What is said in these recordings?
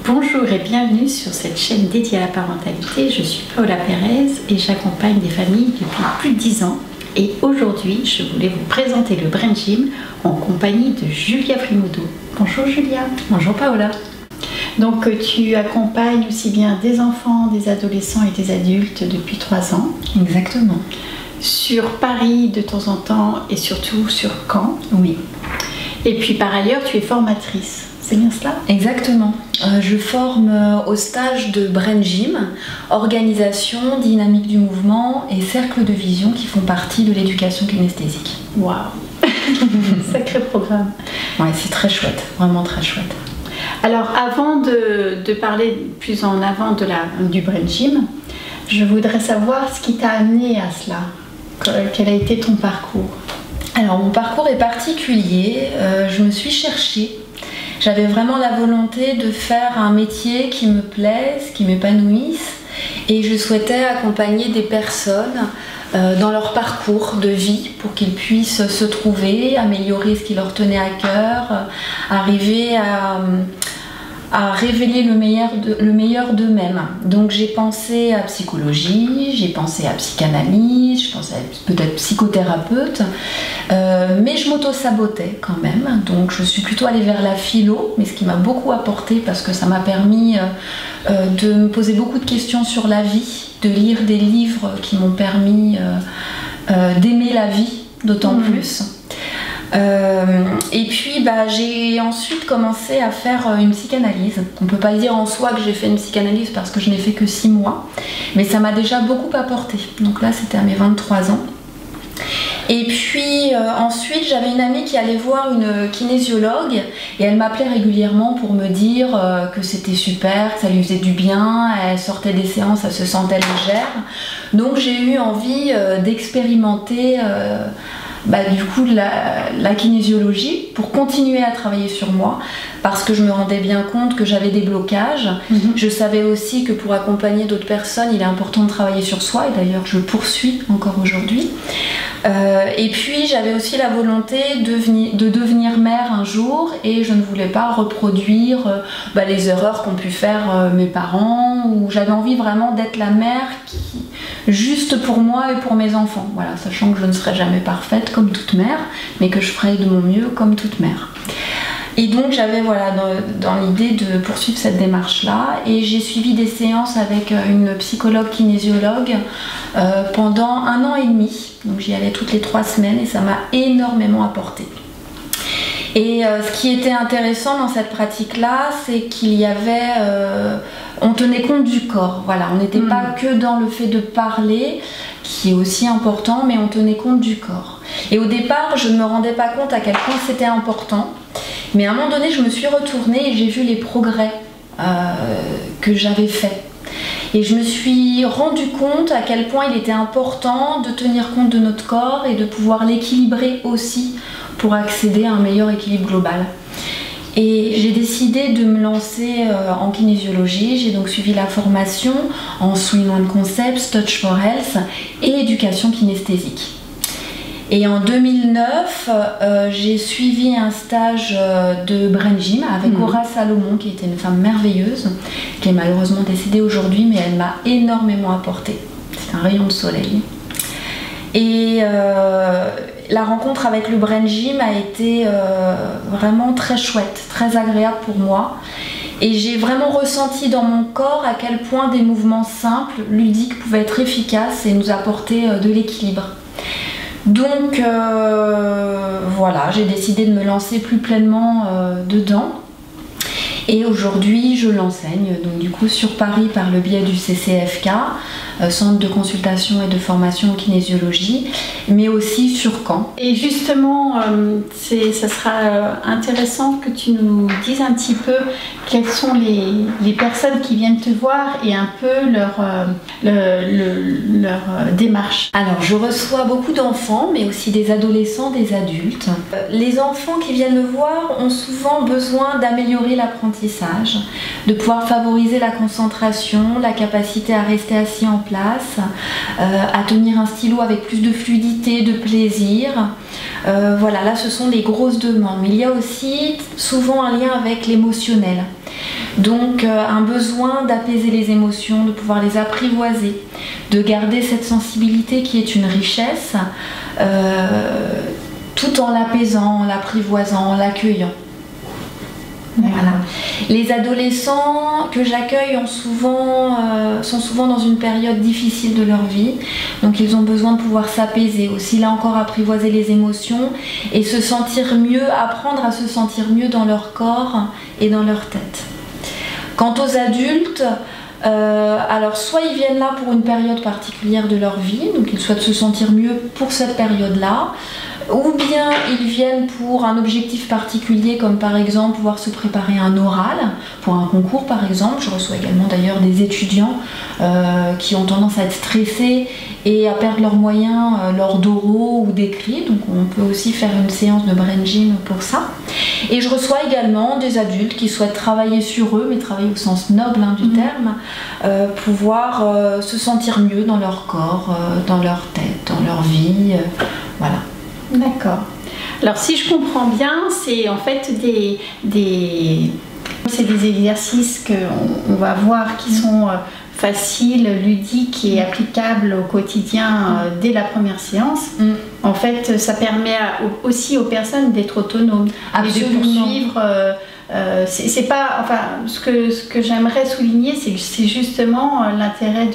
Bonjour et bienvenue sur cette chaîne dédiée à la parentalité. Je suis Paola Pérez et j'accompagne des familles depuis plus de 10 ans. Et aujourd'hui, je voulais vous présenter le Brain Gym en compagnie de Julia Frimodo. Bonjour Julia. Bonjour Paola. Donc tu accompagnes aussi bien des enfants, des adolescents et des adultes depuis 3 ans. Exactement. Sur Paris de temps en temps et surtout sur Caen. Oui. Et puis par ailleurs, tu es formatrice. C'est bien cela? Exactement. Je forme au stage de Brain Gym, organisation, dynamique du mouvement et cercle de vision qui font partie de l'éducation kinesthésique. Waouh. Sacré programme. Ouais, c'est très chouette, vraiment très chouette. Alors avant de parler plus en avant du Brain Gym, je voudrais savoir ce qui t'a amené à cela. Quel a été ton parcours? Alors mon parcours est particulier, je me suis cherchée. J'avais vraiment la volonté de faire un métier qui me plaise, qui m'épanouisse, et je souhaitais accompagner des personnes dans leur parcours de vie pour qu'ils puissent se trouver, améliorer ce qui leur tenait à cœur, arriver à révéler le meilleur d'eux-mêmes. Donc j'ai pensé à psychologie, j'ai pensé à psychanalyse, je pensais à peut-être psychothérapeute, mais je m'auto-sabotais quand même. Donc je suis plutôt allée vers la philo, mais ce qui m'a beaucoup apporté parce que ça m'a permis de me poser beaucoup de questions sur la vie, de lire des livres qui m'ont permis d'aimer la vie d'autant plus. Et puis j'ai ensuite commencé à faire une psychanalyse. On ne peut pas dire en soi que j'ai fait une psychanalyse parce que je n'ai fait que 6 mois, mais ça m'a déjà beaucoup apporté. Donc là c'était à mes 23 ans. Et puis ensuite j'avais une amie qui allait voir une kinésiologue et elle m'appelait régulièrement pour me dire que c'était super, que ça lui faisait du bien, elle sortait des séances, elle se sentait légère. Donc j'ai eu envie d'expérimenter du coup la kinésiologie pour continuer à travailler sur moi parce que je me rendais bien compte que j'avais des blocages. Je savais aussi que pour accompagner d'autres personnes il est important de travailler sur soi et d'ailleurs je poursuis encore aujourd'hui. Et puis j'avais aussi la volonté de devenir mère un jour et je ne voulais pas reproduire les erreurs qu'ont pu faire mes parents, ou j'avais envie vraiment d'être la mère juste pour moi et pour mes enfants, voilà, sachant que je ne serai jamais parfaite comme toute mère, mais que je ferai de mon mieux comme toute mère. Et donc j'avais dans l'idée de poursuivre cette démarche-là, et j'ai suivi des séances avec une psychologue kinésiologue pendant 1 an et demi. Donc j'y allais toutes les 3 semaines et ça m'a énormément apporté. Et ce qui était intéressant dans cette pratique-là, c'est qu'il y avait... on tenait compte du corps, voilà, on n'était pas que dans le fait de parler, qui est aussi important, mais on tenait compte du corps. Et au départ, je ne me rendais pas compte à quel point c'était important, mais à un moment donné, je me suis retournée et j'ai vu les progrès que j'avais faits. Et je me suis rendu compte à quel point il était important de tenir compte de notre corps et de pouvoir l'équilibrer aussi pour accéder à un meilleur équilibre global. Et j'ai décidé de me lancer en kinésiologie. J'ai donc suivi la formation en Swing One Concepts, Touch for Health et éducation kinesthésique. Et en 2009, j'ai suivi un stage de Brain Gym avec Aura Salomon, qui était une femme merveilleuse, qui est malheureusement décédée aujourd'hui, mais elle m'a énormément apporté. C'est un rayon de soleil. Et la rencontre avec le Brain Gym a été vraiment très chouette, très agréable pour moi. Et j'ai vraiment ressenti dans mon corps à quel point des mouvements simples, ludiques, pouvaient être efficaces et nous apporter de l'équilibre. Donc voilà, j'ai décidé de me lancer plus pleinement dedans. Et aujourd'hui, je l'enseigne donc du coup sur Paris par le biais du CCFK, Centre de consultation et de formation en kinésiologie, mais aussi sur Caen. Et justement, ça sera intéressant que tu nous dises un petit peu quelles sont les personnes qui viennent te voir et un peu leur démarche. Alors, je reçois beaucoup d'enfants, mais aussi des adolescents, des adultes. Les enfants qui viennent me voir ont souvent besoin d'améliorer l'apprentissage, de pouvoir favoriser la concentration, la capacité à rester assis en place, à tenir un stylo avec plus de fluidité, de plaisir. Voilà, là ce sont des grosses demandes, mais il y a aussi souvent un lien avec l'émotionnel. Donc un besoin d'apaiser les émotions, de pouvoir les apprivoiser, de garder cette sensibilité qui est une richesse, tout en l'apaisant, en l'apprivoisant, en l'accueillant. Voilà. Les adolescents que j'accueille sont souvent dans une période difficile de leur vie, donc ils ont besoin de pouvoir s'apaiser, aussi là encore apprivoiser les émotions et se sentir mieux, apprendre à se sentir mieux dans leur corps et dans leur tête. Quant aux adultes, alors soit ils viennent là pour une période particulière de leur vie, donc ils souhaitent se sentir mieux pour cette période-là, ou bien ils viennent pour un objectif particulier, comme par exemple pouvoir se préparer un oral pour un concours par exemple. Je reçois également d'ailleurs des étudiants qui ont tendance à être stressés et à perdre leurs moyens lors d'oraux ou d'écrits, donc on peut aussi faire une séance de brain gym pour ça. Et je reçois également des adultes qui souhaitent travailler sur eux, mais travailler au sens noble du terme, pouvoir se sentir mieux dans leur corps, dans leur tête, dans leur vie, voilà. D'accord. Alors si je comprends bien, c'est en fait des exercices qu'on va voir qui sont faciles, ludiques et applicables au quotidien dès la première séance. En fait, ça permet aussi aux personnes d'être autonomes. Absolument. Et de poursuivre. C'est pas, enfin, ce que j'aimerais souligner, c'est justement l'intérêt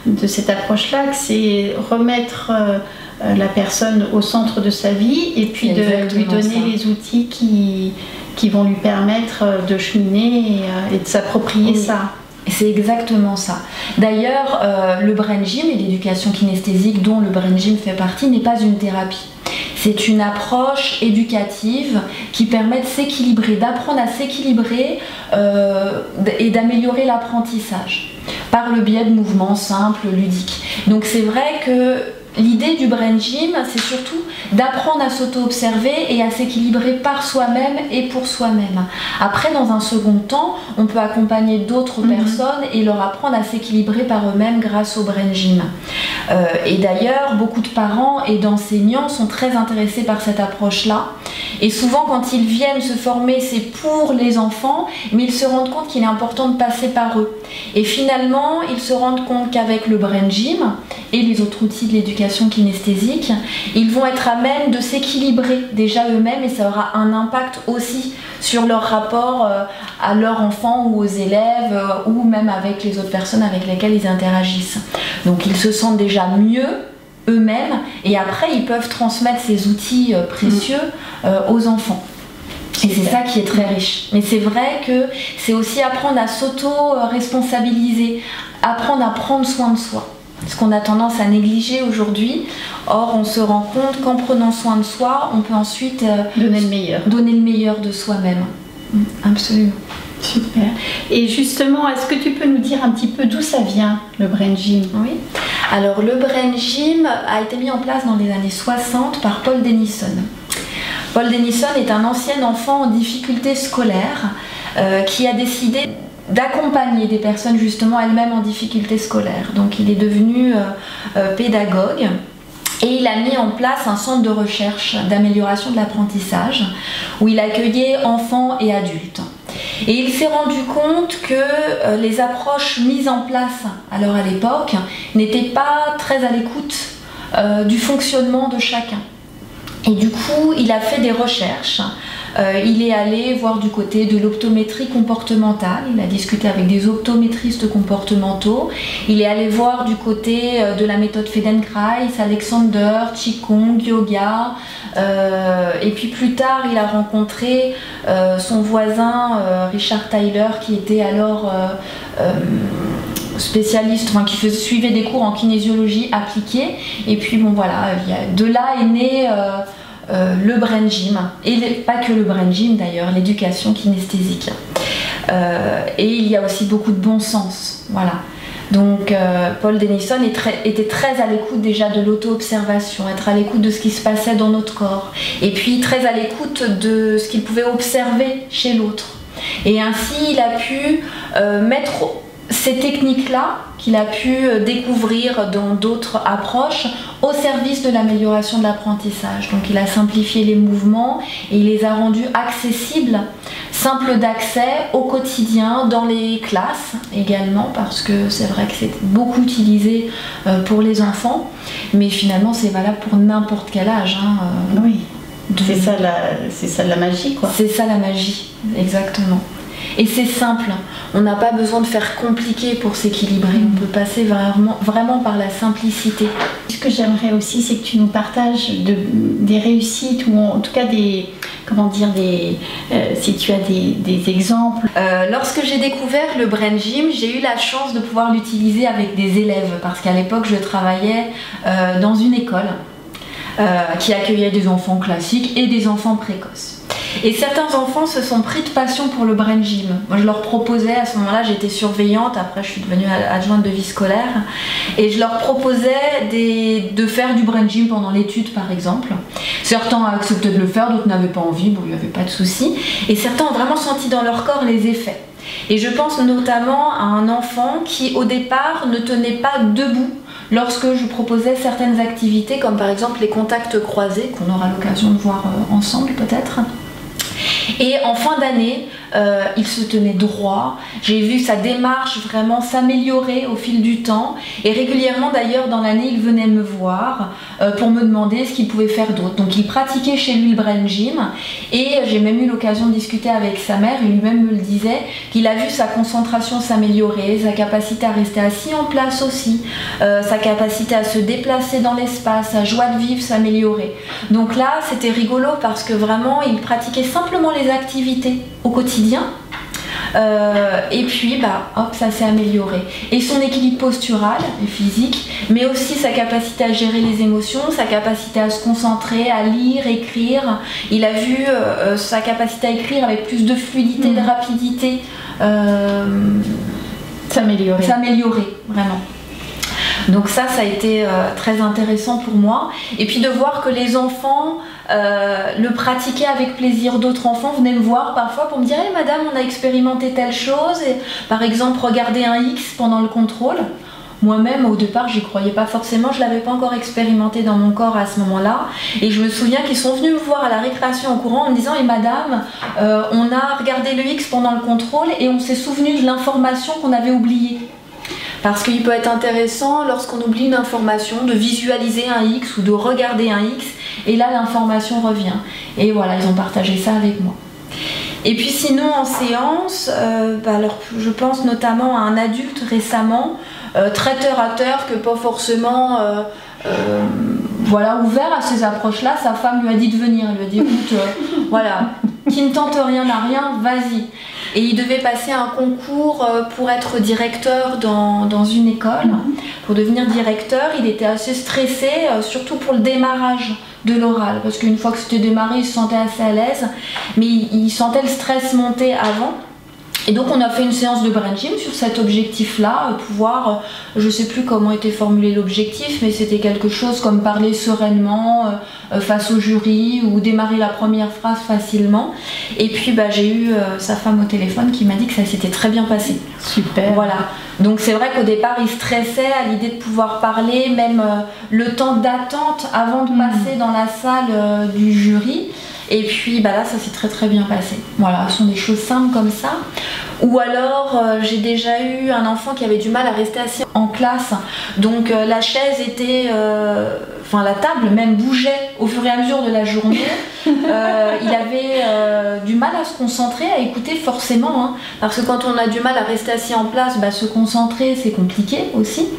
de cette approche-là, que c'est remettre la personne au centre de sa vie et puis de lui donner les outils qui vont lui permettre de cheminer et de s'approprier ça. C'est exactement ça. D'ailleurs, le brain gym et l'éducation kinesthésique dont le brain gym fait partie n'est pas une thérapie. C'est une approche éducative qui permet de s'équilibrer, d'apprendre à s'équilibrer et d'améliorer l'apprentissage par le biais de mouvements simples, ludiques. Donc c'est vrai que l'idée du brain gym, c'est surtout d'apprendre à s'auto-observer et à s'équilibrer par soi-même et pour soi-même. Après, dans un second temps, on peut accompagner d'autres personnes et leur apprendre à s'équilibrer par eux-mêmes grâce au brain gym. Et d'ailleurs, beaucoup de parents et d'enseignants sont très intéressés par cette approche-là. Et souvent, quand ils viennent se former, c'est pour les enfants, mais ils se rendent compte qu'il est important de passer par eux. Et finalement, ils se rendent compte qu'avec le brain gym et les autres outils de l'éducation kinesthésique, ils vont être à même de s'équilibrer déjà eux-mêmes et ça aura un impact aussi sur leur rapport à leurs enfants ou aux élèves ou même avec les autres personnes avec lesquelles ils interagissent. Donc ils se sentent déjà mieux eux-mêmes et après ils peuvent transmettre ces outils précieux aux enfants. Et c'est ça qui est très riche. Mais c'est vrai que c'est aussi apprendre à s'auto-responsabiliser, apprendre à prendre soin de soi. Ce qu'on a tendance à négliger aujourd'hui. Or, on se rend compte qu'en prenant soin de soi, on peut ensuite donner le meilleur de soi-même. Absolument. Super. Et justement, est-ce que tu peux nous dire un petit peu d'où ça vient, le brain gym? Oui. Alors, le brain gym a été mis en place dans les années 60 par Paul Denison. Paul Denison est un ancien enfant en difficulté scolaire qui a décidé d'accompagner des personnes justement elles-mêmes en difficulté scolaire. Donc il est devenu pédagogue et il a mis en place un centre de recherche d'amélioration de l'apprentissage où il accueillait enfants et adultes. Et il s'est rendu compte que les approches mises en place alors à l'époque n'étaient pas très à l'écoute du fonctionnement de chacun. Et du coup, il a fait des recherches. Il est allé voir du côté de l'optométrie comportementale, il a discuté avec des optométristes comportementaux, il est allé voir du côté de la méthode Feldenkrais, Alexander, Qigong, Yoga, et puis plus tard il a rencontré son voisin Richard Tyler qui était alors spécialiste, enfin qui suivait des cours en kinésiologie appliquée, et puis bon voilà, de là est né le brain gym, et pas que le brain gym d'ailleurs, l'éducation kinesthésique. Et il y a aussi beaucoup de bon sens, voilà. Donc Paul Denison était très à l'écoute déjà de l'auto-observation, être à l'écoute de ce qui se passait dans notre corps, et puis très à l'écoute de ce qu'il pouvait observer chez l'autre. Et ainsi il a pu mettre ces techniques-là qu'il a pu découvrir dans d'autres approches au service de l'amélioration de l'apprentissage. Donc il a simplifié les mouvements et il les a rendus accessibles simple d'accès au quotidien, dans les classes également, parce que c'est vrai que c'est beaucoup utilisé pour les enfants, mais finalement c'est valable pour n'importe quel âge. Oui, c'est ça la magie, quoi. C'est ça la magie, exactement. Et c'est simple, on n'a pas besoin de faire compliqué pour s'équilibrer, on peut passer vraiment par la simplicité. Ce que j'aimerais aussi, c'est que tu nous partages des réussites, ou en tout cas si tu as des exemples. Lorsque j'ai découvert le Brain Gym, j'ai eu la chance de pouvoir l'utiliser avec des élèves, parce qu'à l'époque je travaillais dans une école qui accueillait des enfants classiques et des enfants précoces. Et certains enfants se sont pris de passion pour le Brain Gym. Moi je leur proposais, à ce moment-là j'étais surveillante, après je suis devenue adjointe de vie scolaire, et je leur proposais de faire du Brain Gym pendant l'étude par exemple. Certains acceptaient de le faire, d'autres n'avaient pas envie, bon il n'y avait pas de souci. Et certains ont vraiment senti dans leur corps les effets. Et je pense notamment à un enfant qui au départ ne tenait pas debout lorsque je proposais certaines activités, comme par exemple les contacts croisés, qu'on aura l'occasion de voir ensemble peut-être. Et en fin d'année, il se tenait droit. J'ai vu sa démarche vraiment s'améliorer au fil du temps. Et régulièrement d'ailleurs dans l'année, il venait me voir pour me demander ce qu'il pouvait faire d'autre. Donc il pratiquait chez lui le Brain Gym. Et j'ai même eu l'occasion de discuter avec sa mère. Et lui-même me le disait, qu'il a vu sa concentration s'améliorer, sa capacité à rester assis en place aussi, sa capacité à se déplacer dans l'espace, sa joie de vivre s'améliorer. Donc là, c'était rigolo parce que vraiment, il pratiquait simplement les activités au quotidien. Et puis hop, ça s'est amélioré. Et son équilibre postural et physique, mais aussi sa capacité à gérer les émotions, sa capacité à se concentrer, à lire, écrire. Il a vu sa capacité à écrire avec plus de fluidité, de rapidité s'améliorer, vraiment. Donc ça a été très intéressant pour moi. Et puis de voir que les enfants le pratiquaient avec plaisir. D'autres enfants venaient me voir parfois pour me dire hey, madame, on a expérimenté telle chose. Et, par exemple, regarder un X pendant le contrôle. Moi-même, au départ, j'y croyais pas forcément. Je l'avais pas encore expérimenté dans mon corps à ce moment-là. Et je me souviens qu'ils sont venus me voir à la récréation en courant en me disant hey, madame, on a regardé le X pendant le contrôle et on s'est souvenu de l'information qu'on avait oubliée. Parce qu'il peut être intéressant, lorsqu'on oublie une information, de visualiser un X ou de regarder un X, et là l'information revient. Et voilà, ils ont partagé ça avec moi. Et puis sinon en séance, alors, je pense notamment à un adulte récemment, très terre à terre, que pas forcément ouvert à ces approches-là. Sa femme lui a dit de venir, elle lui a dit écoute, voilà, qui ne tente rien n'a rien, vas-y. Et il devait passer un concours pour être directeur dans une école. Pour devenir directeur, il était assez stressé, surtout pour le démarrage de l'oral. Parce qu'une fois que c'était démarré, il se sentait assez à l'aise. Mais il sentait le stress monter avant. Et donc on a fait une séance de Brain Gym sur cet objectif-là, pouvoir, je ne sais plus comment était formulé l'objectif, mais c'était quelque chose comme parler sereinement face au jury ou démarrer la première phrase facilement. Et puis j'ai eu sa femme au téléphone qui m'a dit que ça s'était très bien passé. Super. Voilà. Donc c'est vrai qu'au départ il stressait à l'idée de pouvoir parler, même le temps d'attente avant de passer dans la salle du jury. Et puis là ça s'est très très bien passé. Voilà, ce sont des choses simples comme ça. Ou alors j'ai déjà eu un enfant qui avait du mal à rester assis en classe. Donc la chaise était... la table même bougeait au fur et à mesure de la journée. Il avait du mal à se concentrer, à écouter forcément. Parce que quand on a du mal à rester assis en place, se concentrer c'est compliqué aussi.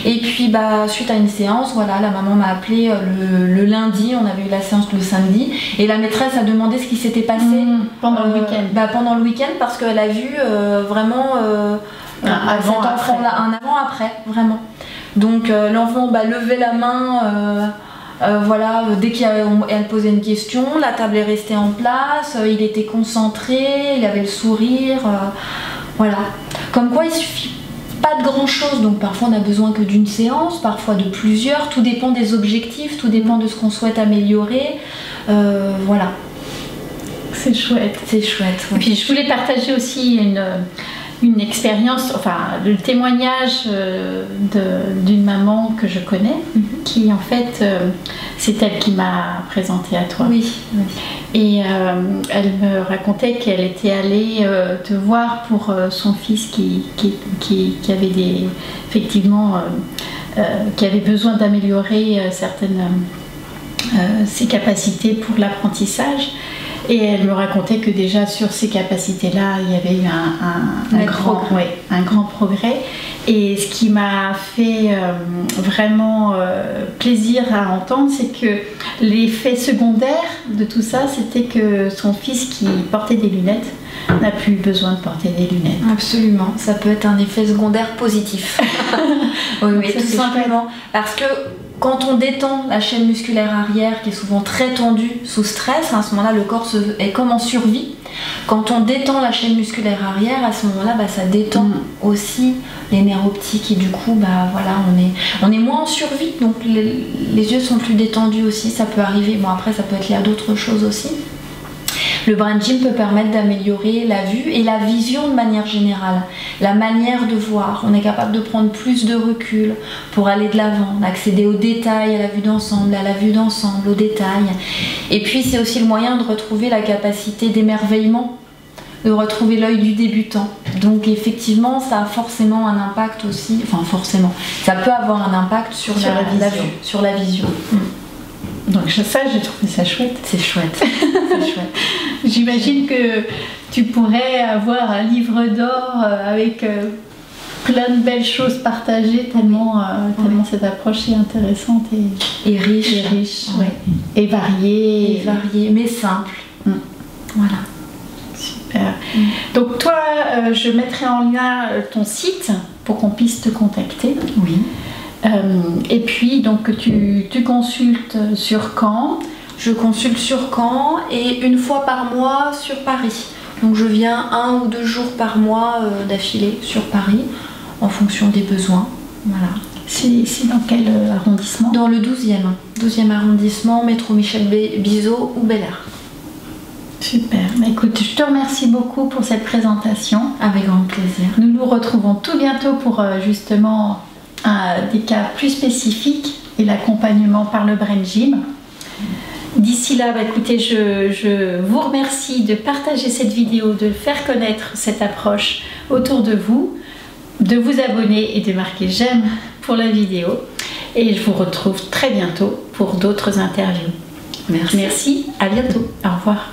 Et puis suite à une séance, voilà, la maman m'a appelé le lundi, on avait eu la séance le samedi. Et la maîtresse a demandé ce qui s'était passé pendant le week-end. Pendant le week-end, parce qu'elle a vu vraiment cet enfant-là, un avant-après, vraiment. Donc l'enfant levait la main, dès qu'elle posait une question, la table est restée en place, il était concentré, il avait le sourire, voilà. Comme quoi il suffit pas de grand chose, donc parfois on a besoin que d'une séance, parfois de plusieurs, tout dépend des objectifs, tout dépend de ce qu'on souhaite améliorer, voilà. C'est chouette. C'est chouette. Oui. Et puis je voulais partager aussi une expérience, le témoignage d'une maman que je connais, qui en fait, c'est elle qui m'a présentée à toi. Oui. Et elle me racontait qu'elle était allée te voir pour son fils qui avait effectivement qui avait besoin d'améliorer ses capacités pour l'apprentissage. Et elle me racontait que déjà sur ces capacités-là, il y avait eu un grand progrès. Et ce qui m'a fait vraiment plaisir à entendre, c'est que l'effet secondaire de tout ça, c'était que son fils qui portait des lunettes n'a plus besoin de porter des lunettes. Absolument, ça peut être un effet secondaire positif. Oui, mais tout simplement parce que quand on détend la chaîne musculaire arrière, qui est souvent très tendue sous stress, à ce moment-là, le corps est comme en survie. Quand on détend la chaîne musculaire arrière, à ce moment-là, ça détend aussi les nerfs optiques et du coup, voilà, on est moins en survie. Donc les yeux sont plus détendus aussi, ça peut arriver. Bon, après, ça peut être lié à d'autres choses aussi. Le brain gym peut permettre d'améliorer la vue et la vision de manière générale, la manière de voir. On est capable de prendre plus de recul pour aller de l'avant, d'accéder aux détails, à la vue d'ensemble, aux détails. Et puis c'est aussi le moyen de retrouver la capacité d'émerveillement, de retrouver l'œil du débutant. Donc effectivement, ça a forcément un impact aussi, enfin forcément, ça peut avoir un impact sur la vision. Donc ça, j'ai trouvé ça chouette. C'est chouette. C'est chouette. J'imagine que tu pourrais avoir un livre d'or avec plein de belles choses partagées, tellement cette approche est intéressante et riche. Ouais. Et variée. Et variée, mais simple. Voilà. Super. Donc toi, je mettrai en lien ton site pour qu'on puisse te contacter. Oui. Et puis donc tu consultes sur Caen. Je consulte sur Caen et une fois par mois sur Paris. Donc je viens 1 ou 2 jours par mois d'affilée sur Paris en fonction des besoins. Voilà. C'est dans quel arrondissement? Dans le 12e arrondissement, métro Michel Bizot ou Bel Air. Super. Écoute, je te remercie beaucoup pour cette présentation. Avec grand plaisir. Nous nous retrouvons tout bientôt pour justement des cas plus spécifiques et l'accompagnement par le brain gym. D'ici là, écoutez, je vous remercie de partager cette vidéo, de faire connaître cette approche autour de vous abonner et de marquer j'aime pour la vidéo. Et je vous retrouve très bientôt pour d'autres interviews. Merci. Merci, à bientôt. Au revoir.